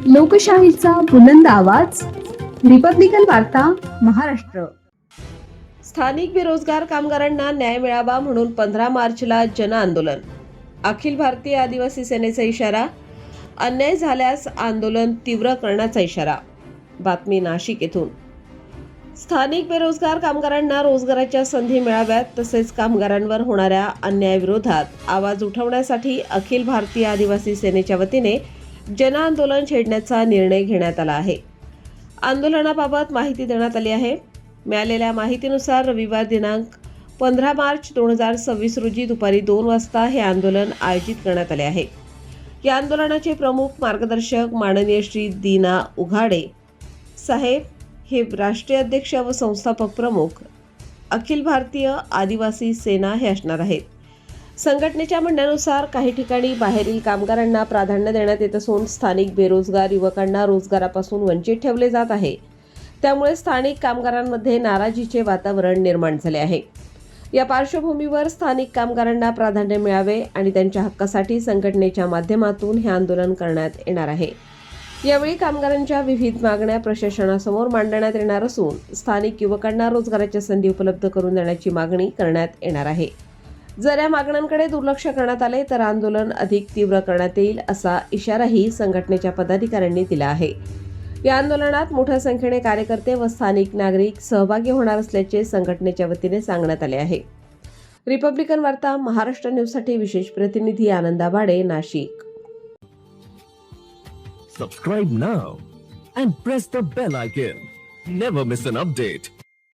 लोकशाहीचा बुलंद आवाज, रिपब्लिकन वार्ता, महाराष्ट्र. स्थानिक बेरोजगार कामगारांना न्याय मिळावा म्हणून 15 मार्चला जनआंदोलन. अखिल भारतीय आदिवासी सेनेचा इशारा. अन्याय झाल्यास आंदोलन तीव्र करण्याचा इशारा. बातमी नाशिक येथून. स्थानिक बेरोजगार कामगारांना रोजगाराच्या संधी मिळाव्यात तसेच कामगारांवर होणाऱ्या अन्यायाविरोधात आवाज उठवण्यासाठी अखिल भारतीय आदिवासी सेनेच्या वतीने जनआंदोलन छेडण्याचा निर्णय घेण्यात आला आहे. आंदोलनाबाबत माहिती देण्यात आली आहे. मिळालेल्या माहितीनुसार रविवार दिनांक 15 मार्च 2026 रोजी दुपारी 2 वाजता हे आंदोलन आयोजित करण्यात आले आहे. या आंदोलनाचे प्रमुख मार्गदर्शक माननीय श्री दीना उघाडे साहेब हे राष्ट्रीय अध्यक्ष व संस्थापक प्रमुख अखिल भारतीय आदिवासी सेना हे असणार आहेत. संघटनेच्या म्हणण्यानुसार काही ठिकाणी बाहेरील कामगारांना प्राधान्य देण्यात येत असून स्थानिक बेरोजगार युवकांना रोजगारापासून वंचित ठेवले जात आहे. त्यामुळे स्थानिक कामगारांमध्ये नाराजीचे वातावरण निर्माण झाले आहे. या पार्श्वभूमीवर स्थानिक कामगारांना प्राधान्य मिळावे आणि त्यांच्या हक्कासाठी संघटनेच्या माध्यमातून हे आंदोलन करण्यात येणार आहे. यावेळी कामगारांच्या विविध मागण्या प्रशासनासमोर मांडण्यात येणार असून स्थानिक युवकांना रोजगाराच्या संधी उपलब्ध करून देण्याची मागणी करण्यात येणार आहे. जर या मागण्यांकडे दुर्लक्ष करण्यात आले तर आंदोलन अधिक तीव्र करण्यात येईल असा इशाराही संघटनेच्या पदाधिकाऱ्यांनी दिला आहे. या आंदोलनात मोठ्या संख्येने कार्यकर्ते व स्थानिक नागरिक सहभागी होणार असल्याचे संघटनेच्या वतीने सांगण्यात आले आहे. रिपब्लिकन वार्ता महाराष्ट्र न्यूजसाठी विशेष प्रतिनिधी आनंदा बाडे, Nashik. Subscribe now and press the bell icon. Never miss an update.